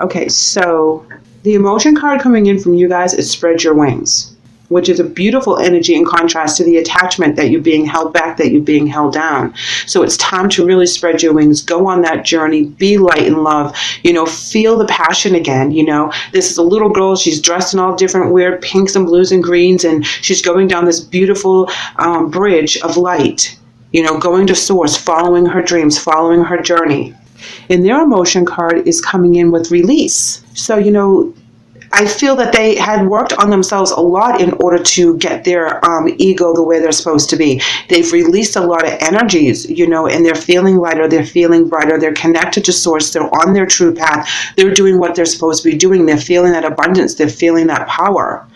Okay, so the emotion card coming in from you guys is spread your wings, which is a beautiful energy in contrast to the attachment that you're being held back, that you're being held down. So it's time to really spread your wings, go on that journey, be light and love, feel the passion again. This is a little girl, she's dressed in all different weird pinks and blues and greens, and she's going down this beautiful bridge of light, going to source, following her dreams, following her journey. And their emotion card is coming in with release. So, I feel that they had worked on themselves a lot in order to get their ego the way they're supposed to be. They've released a lot of energies, and they're feeling lighter, they're feeling brighter, they're connected to source, they're on their true path, they're doing what they're supposed to be doing, they're feeling that abundance, they're feeling that power.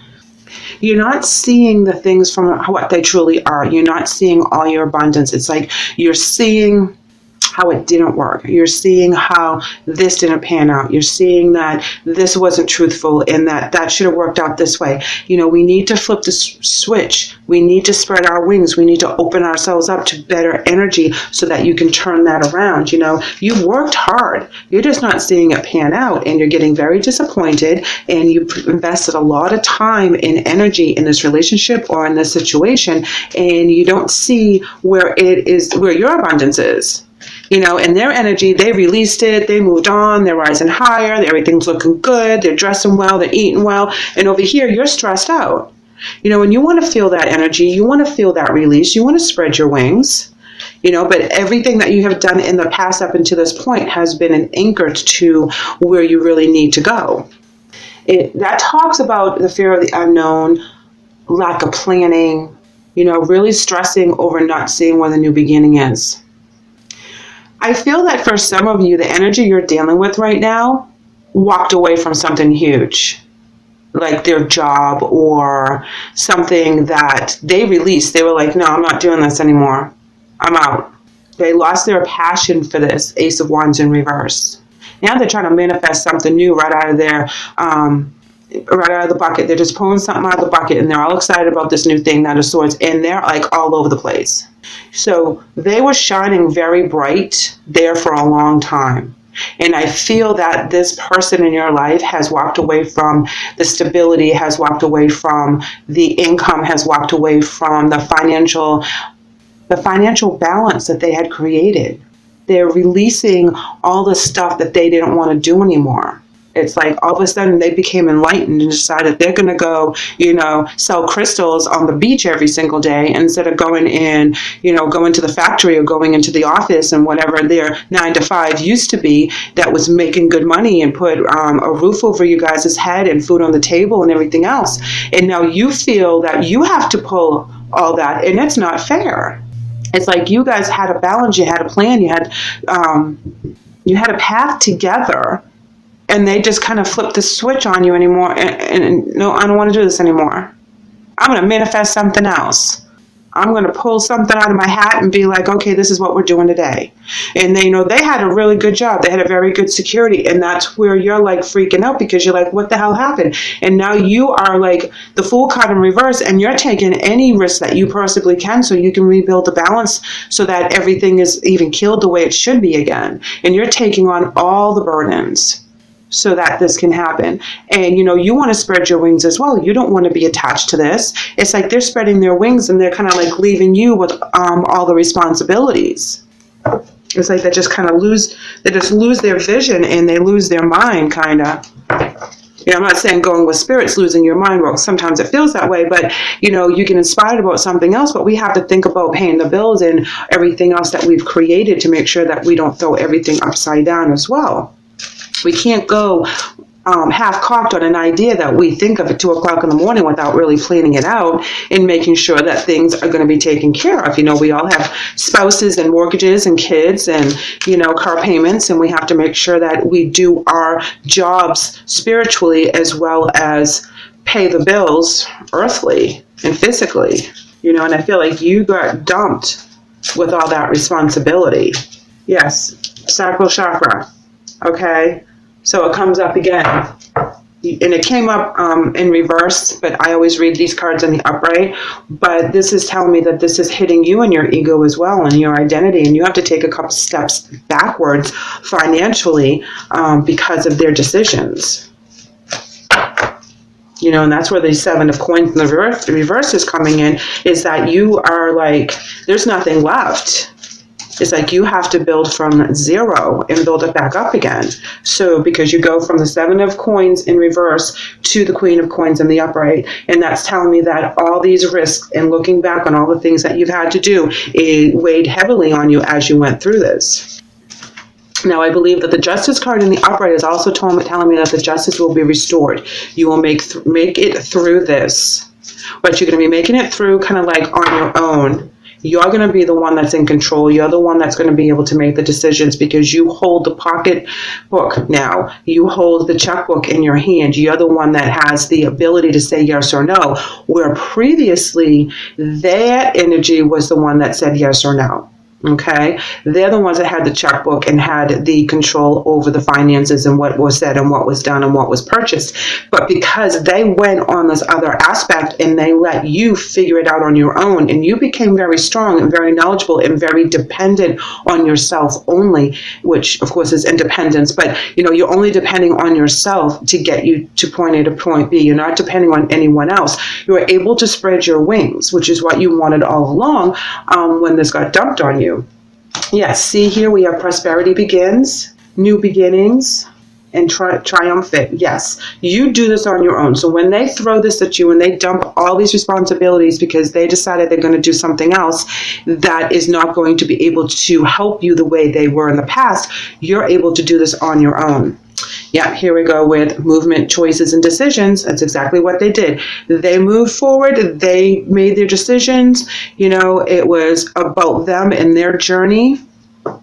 You're not seeing the things from what they truly are. You're not seeing all your abundance. It's like you're seeing how it didn't work. You're seeing how this didn't pan out. You're seeing that this wasn't truthful and that should have worked out this way. We need to flip the switch. We need to spread our wings. We need to open ourselves up to better energy so that you can turn that around. You worked hard. You're just not seeing it pan out, and you're getting very disappointed, and you invested a lot of time and energy in this relationship or in this situation, and you don't see where your abundance is. And their energy, they released it, they moved on, they're rising higher, everything's looking good, they're dressing well, they're eating well, and over here, you're stressed out. And you want to feel that energy, you want to feel that release, you want to spread your wings, but everything that you have done in the past up until this point has been an anchor to where you really need to go. That talks about the fear of the unknown, lack of planning, really stressing over not seeing where the new beginning is. I feel that for some of you, the energy you're dealing with right now walked away from something huge, like their job or something that they released. They were like, no, I'm not doing this anymore. I'm out. They lost their passion for this, Ace of Wands in reverse. Now they're trying to manifest something new right out of the bucket. They're just pulling something out of the bucket, and they're all excited about this new thing, Knight of Swords, and they're like all over the place. So they were shining very bright there for a long time. And I feel that this person in your life has walked away from the stability, has walked away from the income, has walked away from the financial balance that they had created. They're releasing all the stuff that they didn't want to do anymore. It's like all of a sudden they became enlightened and decided they're going to go, sell crystals on the beach every single day instead of going going to the factory or going into the office and whatever their 9 to 5 used to be that was making good money and put a roof over you guys' head and food on the table and everything else. And now you feel that you have to pull all that, and it's not fair. It's like you guys had a balance, you had a plan, you had a path together. And they just kind of flip the switch on you anymore. And no, I don't want to do this anymore. I'm going to manifest something else. I'm going to pull something out of my hat and be like, okay, this is what we're doing today. And they had a really good job. They had a very good security. And that's where you're like freaking out because you're like, what the hell happened? And now you are like the Fool card in reverse, and you're taking any risk that you possibly can so you can rebuild the balance so that everything is even killed the way it should be again. And you're taking on all the burdens so that this can happen. And you want to spread your wings as well. You don't want to be attached to this. It's like they're spreading their wings and they're kind of like leaving you with all the responsibilities. It's like they just kind of lose their vision and they lose their mind, kind of. I'm not saying going with spirits, losing your mind. Well, sometimes it feels that way, but you get inspired about something else, but we have to think about paying the bills and everything else that we've created to make sure that we don't throw everything upside down as well. We can't go half-cocked on an idea that we think of at 2 o'clock in the morning without really planning it out and making sure that things are going to be taken care of. We all have spouses and mortgages and kids and, car payments, and we have to make sure that we do our jobs spiritually as well as pay the bills earthly and physically, and I feel like you got dumped with all that responsibility. Yes, sacral chakra. Okay, so it comes up again. and it came up in reverse, but I always read these cards in the upright. But this is telling me that this is hitting you and your ego as well, and your identity, and you have to take a couple steps backwards financially because of their decisions. You know, and that's where the Seven of Coins in the reverse is coming in, is that you are like, there's nothing left. It's like you have to build from zero and build it back up again. So because you go from the Seven of Coins in reverse to the Queen of Coins in the upright. And that's telling me that all these risks and looking back on all the things that you've had to do, it weighed heavily on you as you went through this. Now, I believe that the Justice card in the upright is also telling me that the justice will be restored. You will make it through this. But you're going to be making it through kind of like on your own. You're going to be the one that's in control. You're the one that's going to be able to make the decisions because you hold the pocketbook now. You hold the checkbook in your hand. You're the one that has the ability to say yes or no, where previously that energy was the one that said yes or no. Okay, they're the ones that had the checkbook and had the control over the finances and what was said and what was done and what was purchased. But because they went on this other aspect and they let you figure it out on your own, and you became very strong and very knowledgeable and very dependent on yourself only, which of course is independence. But you know, you're only depending on yourself to get you to point A to point B. You're not depending on anyone else. You're able to spread your wings, which is what you wanted all along when this got dumped on you. Yes, see here we have prosperity begins, new beginnings, and triumphant. Yes, you do this on your own. So when they throw this at you and they dump all these responsibilities because they decided they're going to do something else that is not going to be able to help you the way they were in the past, you're able to do this on your own. Yeah, here we go with movement, choices, and decisions. That's exactly what they did. They moved forward. They made their decisions. You know, it was about them and their journey.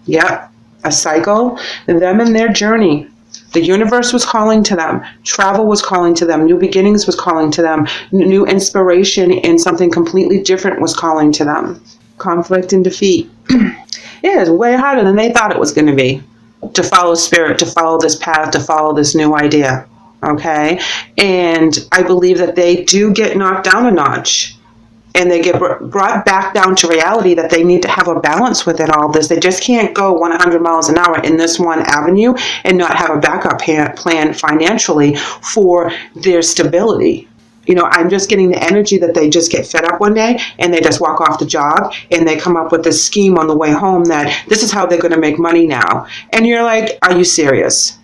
Yeah, a cycle. Them and their journey. The universe was calling to them. Travel was calling to them. New beginnings was calling to them. New inspiration and something completely different was calling to them. Conflict and defeat. It is way harder than they thought it was going to be. To follow spirit, to follow this path, to follow this new idea. Okay? And I believe that they do get knocked down a notch. And they get brought back down to reality that they need to have a balance within all this. They just can't go 100 miles an hour in this one avenue and not have a backup plan financially for their stability. You know, I'm just getting the energy that they just get fed up one day and they just walk off the job and they come up with this scheme on the way home that this is how they're going to make money now. And you're like, are you serious?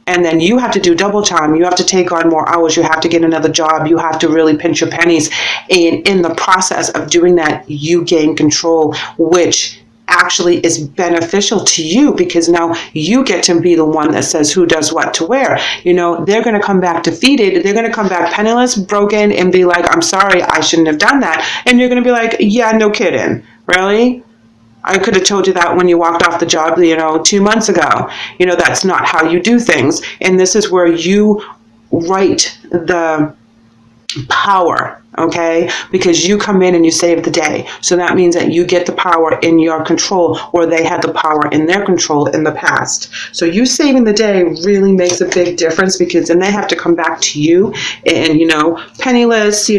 And then you have to do double time. You have to take on more hours. You have to get another job. You have to really pinch your pennies. And in the process of doing that, you gain control, which actually is beneficial to you because now you get to be the one that says who does what to where. You know, they're going to come back defeated. They're going to come back penniless, broken, and be like, I'm sorry, I shouldn't have done that. And you're going to be like, yeah, no kidding. Really? I could have told you that when you walked off the job, 2 months ago. You know, that's not how you do things. And this is where you write the power, okay? Because you come in and you save the day. So that means that you get the power in your control, or they had the power in their control in the past. So you saving the day really makes a big difference because then they have to come back to you and, penniless,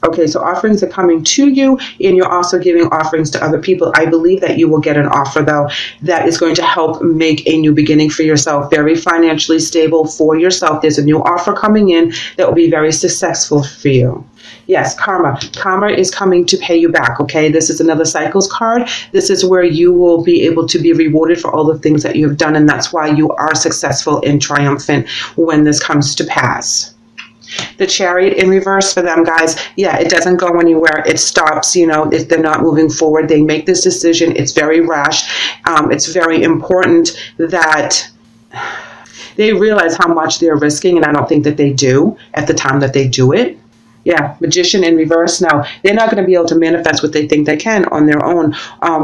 Okay, so offerings are coming to you, and you're also giving offerings to other people. I believe that you will get an offer, though, that is going to help make a new beginning for yourself, very financially stable for yourself. There's a new offer coming in that will be very successful for you. Yes, karma. Karma is coming to pay you back, okay? This is another cycles card. This is where you will be able to be rewarded for all the things that you have done, and that's why you are successful and triumphant when this comes to pass. The Chariot in reverse for them, guys. Yeah, it doesn't go anywhere. It stops, if they're not moving forward. They make this decision. It's very rash. It's very important that they realize how much they're risking, and I don't think that they do at the time that they do it. Yeah, Magician in reverse. No, they're not going to be able to manifest what they think they can on their own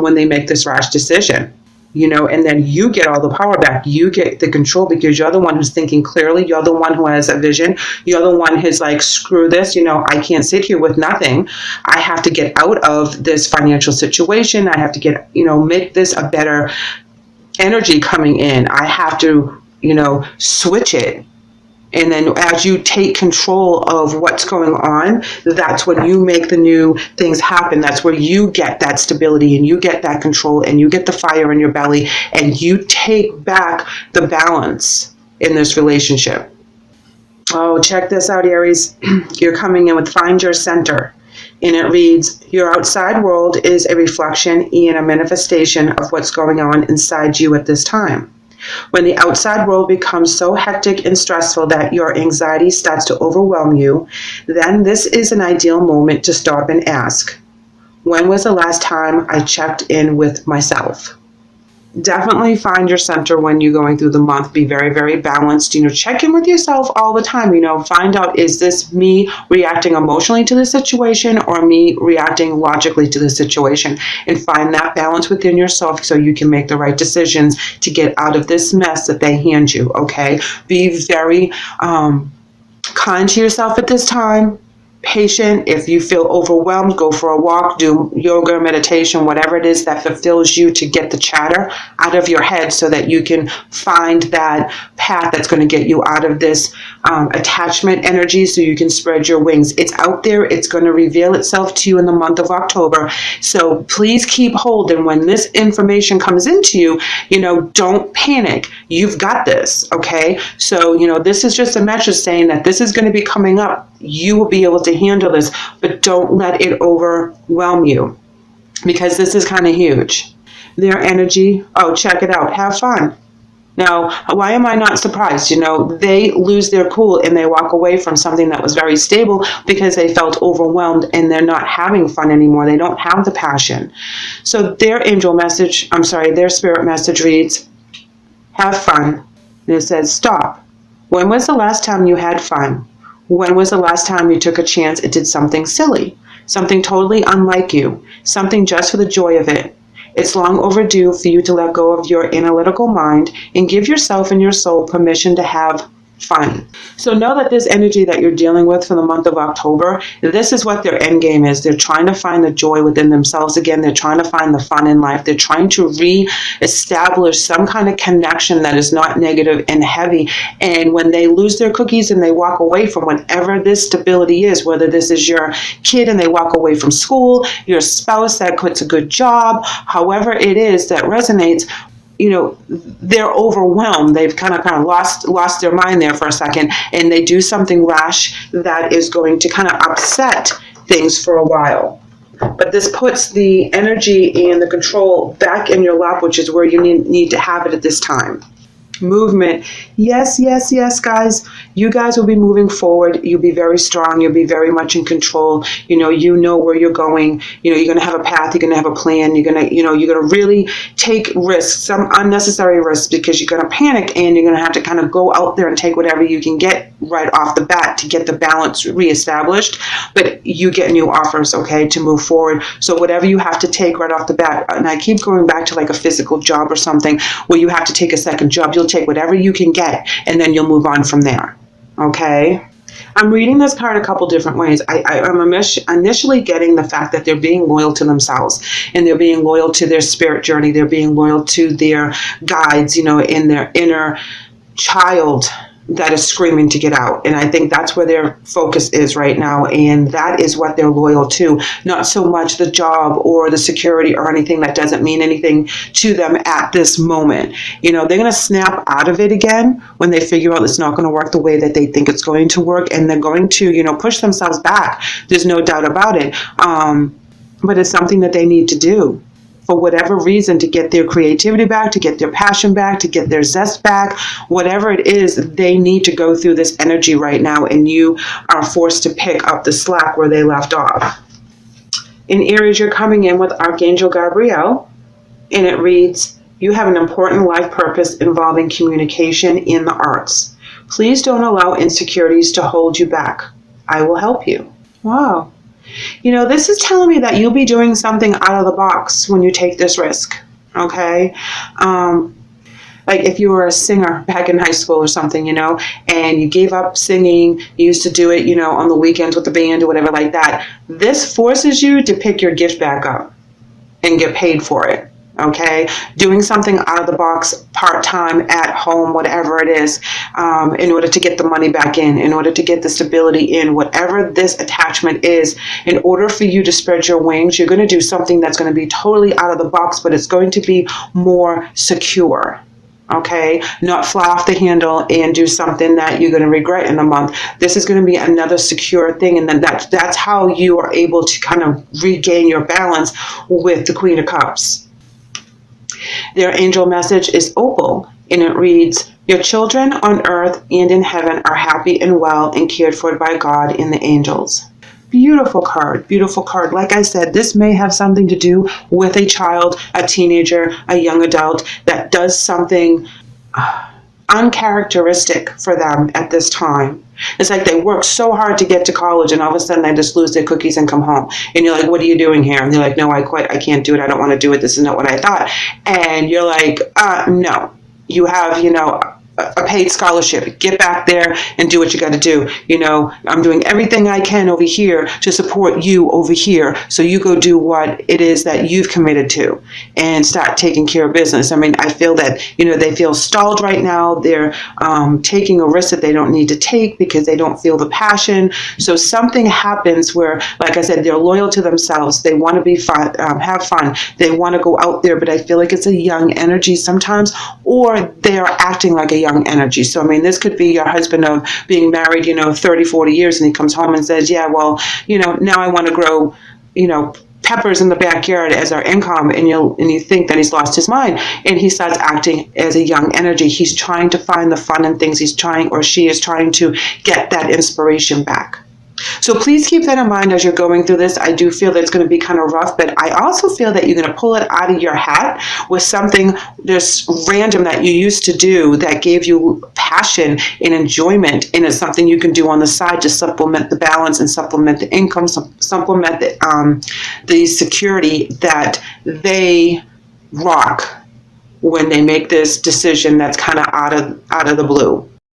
when they make this rash decision. And then you get all the power back. You get the control because you're the one who's thinking clearly. You're the one who has a vision. You're the one who's like, screw this. I can't sit here with nothing. I have to get out of this financial situation. I have to get, make this a better energy coming in. I have to, switch it And then as you take control of what's going on, that's when you make the new things happen. That's where you get that stability and you get that control and you get the fire in your belly and you take back the balance in this relationship. Oh, check this out, Aries. You're coming in with Find Your Center. And it reads, your outside world is a reflection and a manifestation of what's going on inside you at this time. When the outside world becomes so hectic and stressful that your anxiety starts to overwhelm you, then this is an ideal moment to stop and ask, when was the last time I checked in with myself? Definitely find your center when you're going through the month. Be very, very balanced. Check in with yourself all the time. Find out, is this me reacting emotionally to the situation or me reacting logically to the situation? And find that balance within yourself so you can make the right decisions to get out of this mess that they hand you, okay? Be very kind to yourself at this time. Patient. If you feel overwhelmed, go for a walk, do yoga, meditation, whatever it is that fulfills you to get the chatter out of your head so that you can find that path that's going to get you out of this attachment energy so you can spread your wings. It's out there. It's going to reveal itself to you in the month of October. So please keep hold. And when this information comes into you, don't panic. You've got this. Okay. So, this is just a message saying that this is going to be coming up. You will be able to handle this, but don't let it overwhelm you because this is kind of huge. Their energy, check it out. Have fun. Now, why am I not surprised? They lose their cool and they walk away from something that was very stable because they felt overwhelmed and they're not having fun anymore. They don't have the passion. So their their spirit message reads, have fun. And it says, stop. When was the last time you had fun? When was the last time you took a chance and did something silly, something totally unlike you, something just for the joy of it? It's long overdue for you to let go of your analytical mind and give yourself and your soul permission to have fun. So know that this energy that you're dealing with for the month of October, this is what their end game is. They're trying to find the joy within themselves again. They're trying to find the fun in life. They're trying to re-establish some kind of connection that is not negative and heavy. And when they lose their cookies and they walk away from whatever this stability is, whether this is your kid and they walk away from school, your spouse that quits a good job, however it is that resonates, they're overwhelmed. They've kind of lost their mind there for a second, and they do something rash that is going to kind of upset things for a while. But this puts the energy and the control back in your lap, which is where you need to have it at this time. Movement. Yes, guys. You guys will be moving forward. You'll be very strong. You'll be very much in control. You know where you're going. You're going to have a path. You're going to have a plan. You're going to really take risks, some unnecessary risks, because you're going to panic and you're going to have to kind of go out there and take whatever you can get right off the bat to get the balance reestablished. But you get new offers, okay, to move forward. So whatever you have to take right off the bat, and I keep going back to like a physical job or something where you have to take a second job, you'll take whatever you can get and then you'll move on from there. Okay. I'm reading this card a couple different ways. I'm initially getting the fact that they're being loyal to themselves and they're being loyal to their spirit journey. They're being loyal to their guides, in their inner child that is screaming to get out. And I think that's where their focus is right now. And that is what they're loyal to. Not so much the job or the security or anything that doesn't mean anything to them at this moment. They're going to snap out of it again when they figure out it's not going to work the way that they think it's going to work. And they're going to, push themselves back. There's no doubt about it. But it's something that they need to do. For whatever reason, to get their creativity back, to get their passion back, to get their zest back, whatever it is, they need to go through this energy right now, and you are forced to pick up the slack where they left off. In Aries, you're coming in with Archangel Gabriel, and it reads, you have an important life purpose involving communication in the arts. Please don't allow insecurities to hold you back. I will help you. Wow. This is telling me that you'll be doing something out of the box when you take this risk, okay? Like if you were a singer back in high school or something, and you gave up singing, you used to do it, on the weekends with the band or whatever like that. This forces you to pick your gift back up and get paid for it, Okay, doing something out of the box, part-time, at home, whatever it is, in order to get the money back in order to get the stability in, whatever this attachment is. In order for you to spread your wings, you're going to do something that's going to be totally out of the box, but it's going to be more secure. Okay, not fly off the handle and do something that you're going to regret in a month. This is going to be another secure thing, and then that's how you are able to kind of regain your balance with the Queen of Cups. Their angel message is Opal, and it reads, your children on earth and in heaven are happy and well and cared for by God and the angels. Beautiful card, beautiful card. Like I said, this may have something to do with a child, a teenager, a young adult that does something uncharacteristic for them at this time. It's like they work so hard to get to college and all of a sudden they just lose their cookies and come home. And you're like, what are you doing here? And they're like, no, I quit. I can't do it. I don't want to do it. This is not what I thought. And you're like, no. You have, a paid scholarship. Get back there and do what you got to do. I'm doing everything I can over here to support you over here. So you go do what it is that you've committed to and start taking care of business. I mean, I feel that, they feel stalled right now. They're taking a risk that they don't need to take because they don't feel the passion. So something happens where, like I said, they're loyal to themselves. They want to be fun, have fun. They want to go out there, but I feel like it's a young energy sometimes, or they're acting like a young energy. So, I mean, this could be your husband of being married, 30, 40 years, and he comes home and says, yeah, well, now I want to grow, peppers in the backyard as our income, and you think that he's lost his mind, and he starts acting as a young energy. He's trying to find the fun in things. She is trying to get that inspiration back. So please keep that in mind as you're going through this. I do feel that it's going to be kind of rough, but I also feel that you're going to pull it out of your hat with something just random that you used to do that gave you passion and enjoyment, and it's something you can do on the side to supplement the balance and supplement the income, supplement the security that they rock when they make this decision that's kind of out of the blue.